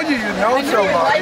told you you know somebody.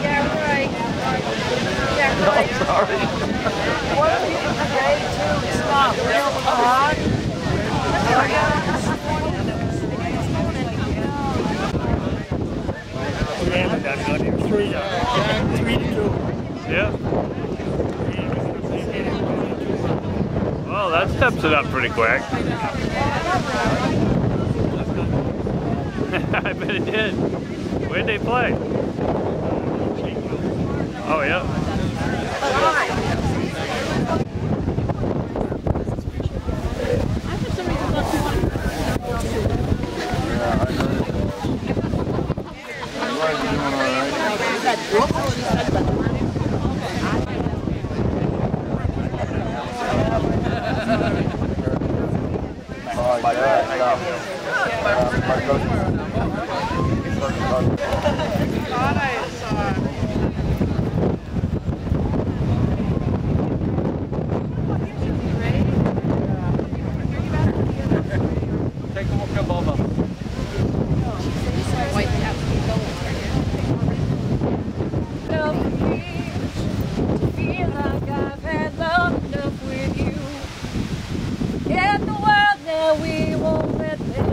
Yeah, right. Yeah, right. I'm sorry. What are you today too? It's not real hot. Yeah. Well, that steps it up pretty quick. I bet it did. Where'd they play? Oh, yeah. Take a look at Boba. Feel like I've had love enough with you. Get the world now, we won't let them.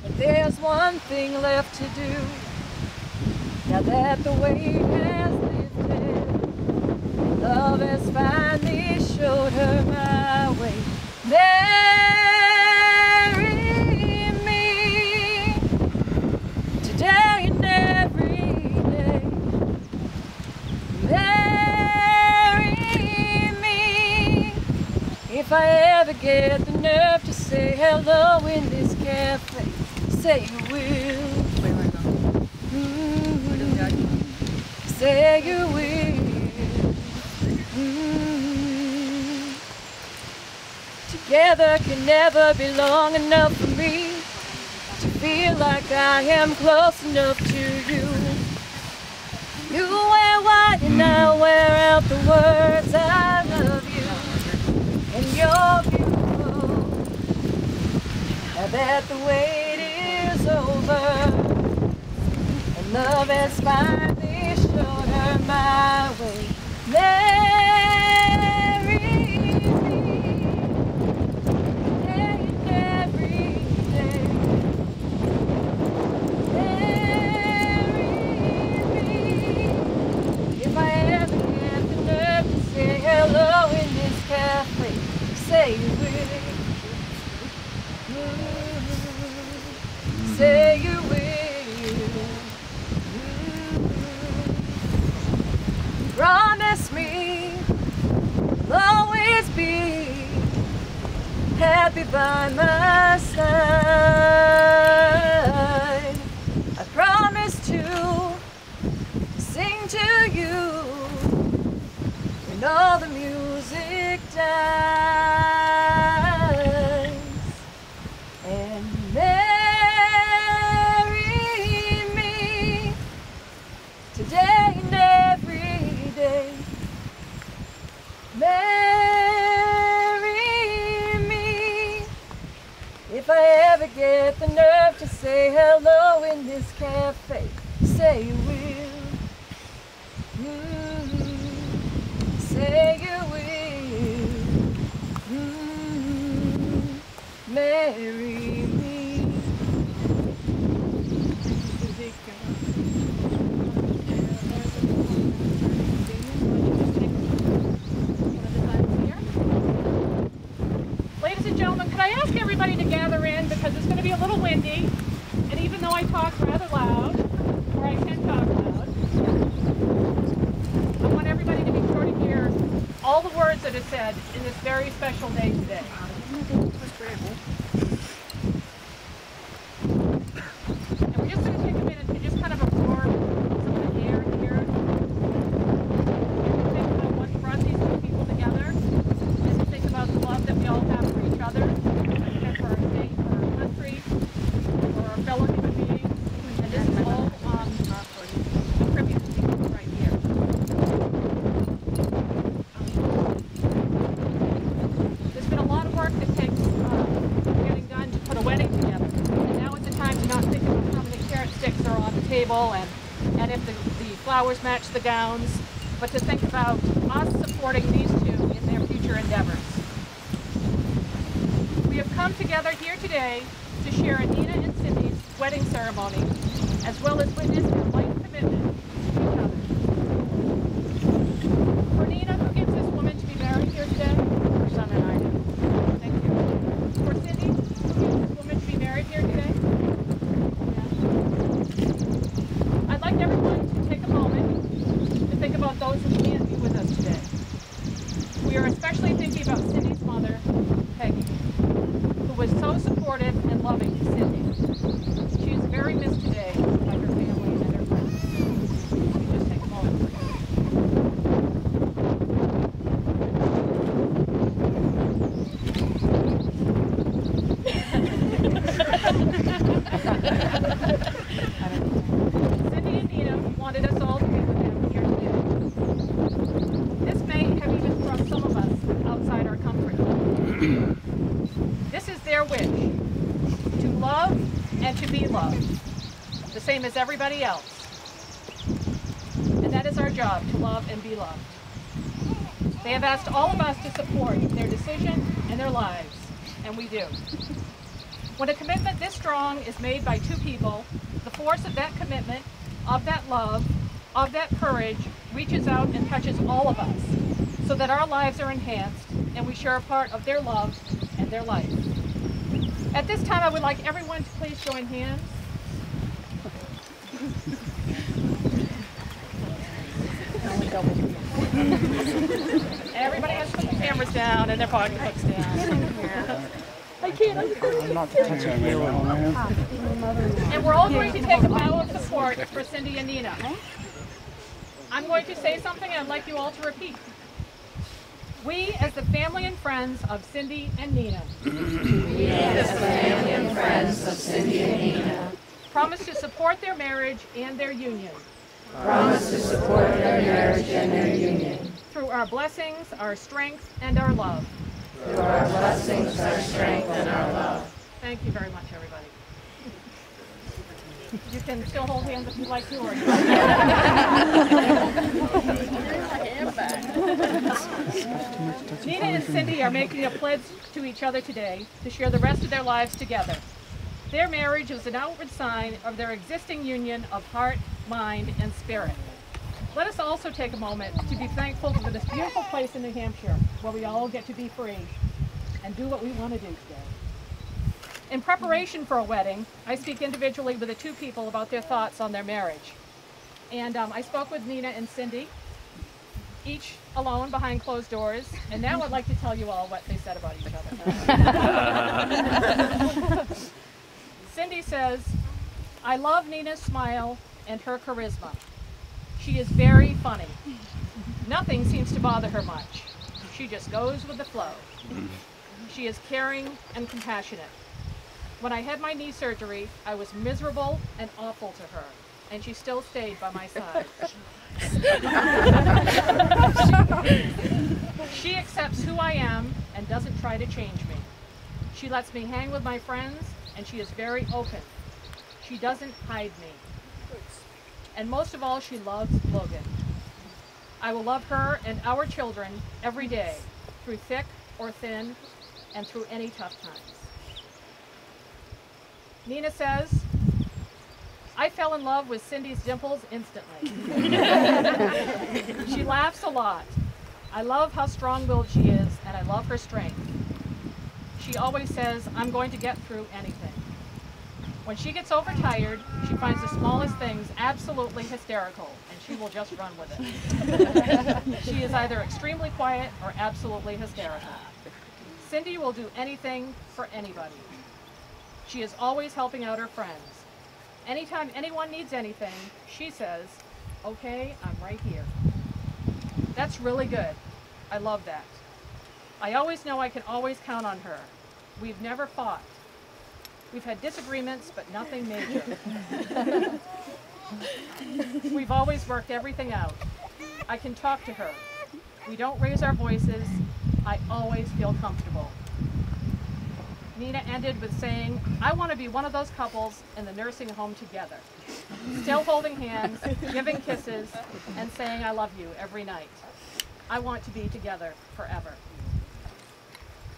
But there's one thing left to do. Now that the weight has lifted, love has finally showed her my way. Marry me today and every day. Marry me if I ever get the nerve to say hello in this cafe. Say you will. Say you will. Together can never be long enough for me to feel like I am close enough to you. You wear white and I wear out the words I love you. And you're beautiful. Now that the wait is over and love has finally showed her my way. Marry me day and every day. Marry me if I ever get the nerve to say hello in this cafe. Say you will. Say you will. Promise me you'll always be happy by my side. I promise to sing to you when all the music dies. And marry me today and every day. Marry me if I ever get the nerve to say hello in this cafe. Say you will. Say you will. Marry me. Ladies and gentlemen, could I ask everybody to gather in because it's going to be a little windy, and even though I talk rather loud, or I can talk loud, I want everybody to be sure to hear all the words that are said in this very special day today. And we're just going to take a minute to just kind of absorb some of the air here. And think about what brought these two people together, and to think about the love that we all have for each other, and for our state, for our country, for our fellow human beings. And this is all a tribute to these people right here. There's been a lot of work that takes table and if the flowers match the gowns, but to think about us supporting these two in their future endeavors. We have come together here today to share Nina and Cindy's wedding ceremony, as well as witness their life commitment to each other. For Nina, who gives this woman to be married here today? Her son and I do. Thank you. For Cindy, who gives this woman to be married here today? Yeah. I'd like everyone to take a moment to think about those who can't be with us today. We are especially thinking about Cindy's mother, Peggy, who was so supportive and loving to Cindy. She is very missed today by her family and her friends. Just take a moment for her. Cindy and Nina wanted us all to be with them here today. This may have even brought some of us outside our comfort zone. This is their wish, to love and to be loved, the same as everybody else. And that is our job, to love and be loved. They have asked all of us to support their decision and their lives, and we do. When a commitment this strong is made by two people, the force of that commitment, of that love, of that courage, reaches out and touches all of us, so that our lives are enhanced and we share a part of their love and their life. At this time, I would like everyone to please join hands. Everybody has to put their cameras down and their pocketbooks down. I can't. I'm not touching you. And we're all going to take a bow of support for Cindy and Nina. I'm going to say something and I'd like you all to repeat. We, as the family and friends of Cindy and Nina. We, as the family and friends of Cindy and Nina. Promise to support their marriage and their union. Promise to support their marriage and their union. Through our blessings, our strength, and our love. Through our blessings, our strength, and our love. Thank you very much, everybody. You can still hold hands if you'd like to, or Nina and Cindy are making a pledge to each other today to share the rest of their lives together. Their marriage is an outward sign of their existing union of heart, mind, and spirit. Let us also take a moment to be thankful for this beautiful place in New Hampshire, where we all get to be free and do what we want to do today. In preparation for a wedding, I speak individually with the two people about their thoughts on their marriage. And I spoke with Nina and Cindy, each alone behind closed doors, and now I'd like to tell you all what they said about each other. Cindy says, I love Nina's smile and her charisma. She is very funny. Nothing seems to bother her much. She just goes with the flow. She is caring and compassionate. When I had my knee surgery, I was miserable and awful to her, and she still stayed by my side. She accepts who I am and doesn't try to change me. She lets me hang with my friends, and she is very open. She doesn't hide me. And most of all, she loves Logan. I will love her and our children every day, through thick or thin, and through any tough times. Nina says, I fell in love with Cindy's dimples instantly. She laughs a lot. I love how strong-willed she is, and I love her strength. She always says, I'm going to get through anything. When she gets overtired, she finds the smallest things absolutely hysterical, and she will just run with it. She is either extremely quiet or absolutely hysterical. Cindy will do anything for anybody. She is always helping out her friends. Anytime anyone needs anything, she says, okay, I'm right here. That's really good. I love that. I always know I can always count on her. We've never fought. We've had disagreements, but nothing major. We've always worked everything out. I can talk to her. We don't raise our voices. I always feel comfortable. Nina ended with saying, "I want to be one of those couples in the nursing home together, still holding hands, giving kisses, and saying I love you every night. I want to be together forever."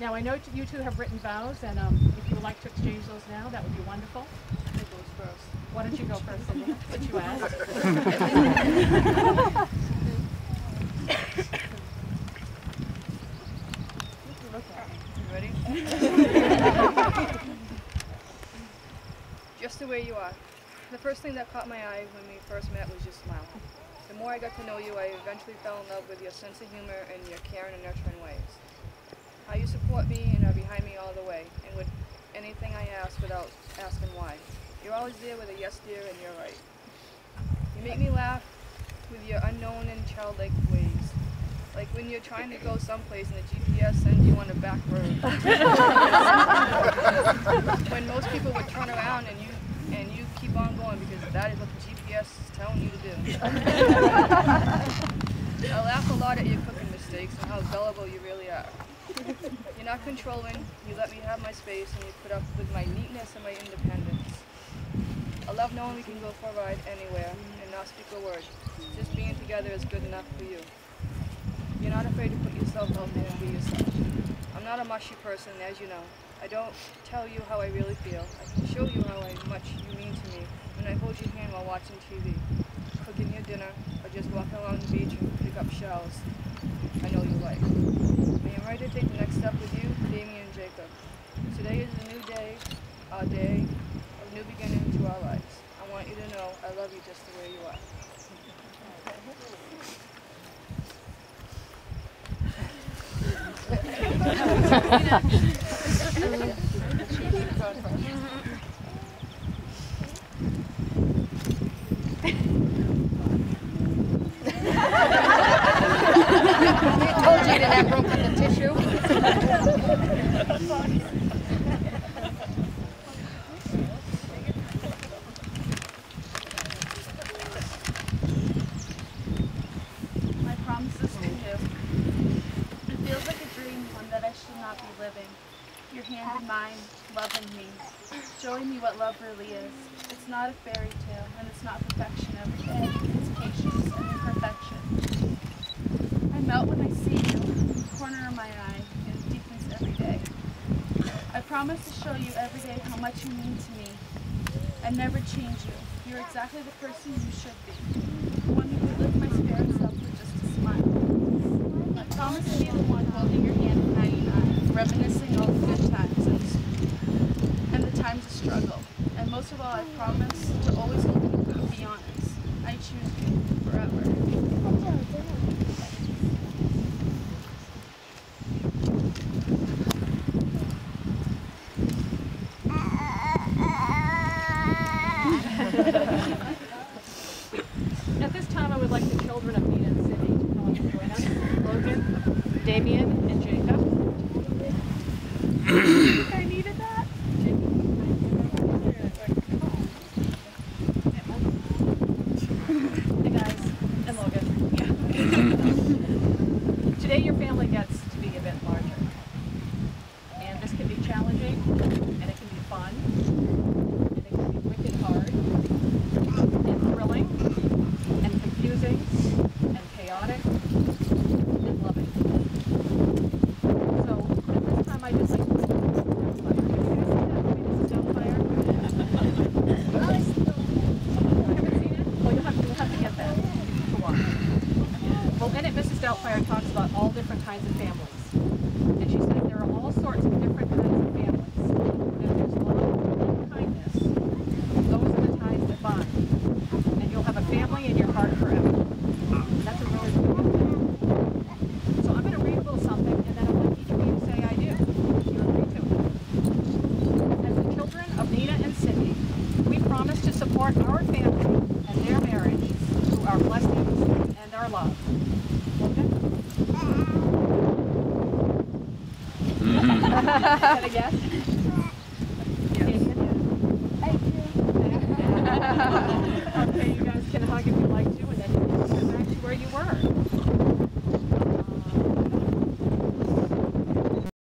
Now, I know you two have written vows, and if you would like to exchange those now, that would be wonderful. I goes first. Why don't you go first, Cindy, since you asked? You ready? Just the way you are. The first thing that caught my eye when we first met was your smile. The more I got to know you, I eventually fell in love with your sense of humor and your caring and nurturing ways. How you support me and are behind me all the way, and with anything I ask without asking why. You're always there with a yes dear and you're right. You make me laugh with your unknown and childlike ways. Like when you're trying to go someplace and the GPS sends you on a back road. When most people would turn around and you keep on going because that is what the GPS is telling you to do. I laugh a lot at your cooking mistakes and how gullible you really are. You're not controlling, you let me have my space, and you put up with my neatness and my independence. I love knowing we can go for a ride anywhere and not speak a word. Just being together is good enough for you. You're not afraid to put yourself out there and be yourself. I'm not a mushy person, as you know. I don't tell you how I really feel. I can show you how much you mean to me when I hold your hand while watching TV, cooking your dinner, or just walking along the beach and pick up shells I know you like. I am ready to take the next step with you, Damien and Jacob. Today is a new day, our day of new beginning to our lives. I want you to know I love you just the way you are. I told you to not broken the tissue. My promises to you. It feels like a dream, one that I should not be living. Your hand in mine, loving me, showing me what love really is. It's not a fairy tale, and it's not perfection every day. It's patience and imperfection. I melt when I see you, corner of my eye, and it deepens every day. I promise to show you every day how much you mean to me. I never change you. You're exactly the person you should be. The one who could lift my spirits up with just a smile. I promise to be the one holding your hand at 99, reminiscing all the good times and the times of struggle. And most of all, I promise to always hold you and be honest. I choose you forever. At this time, I would like the children of Nina and Cindy to come up and join us. Logan, Damien, and Jacob. I needed that. Hey guys, and Logan. Today your family gets to be a bit larger. And this can be challenging, and it can be fun, and it can be wicked hard, and thrilling, and confusing, and chaotic, and loving. So at this time I just like to Mrs. Doubtfire. Haven't seen it? Well, you'll have to get that to watch. Well, in it, Mrs. Doubtfire talks about all different kinds of families. And she said there are all sorts of different kinds of families. And there's love and kindness. Those are the ties that bind. And you'll have a family in your heart forever. That's a really good thing. So I'm going to read a little something, and then I want each of you to say I do. You agree to it. As the children of Nina and Cindy, we promise to support our family and their marriage through our blessings and our love. Okay? Can I guess?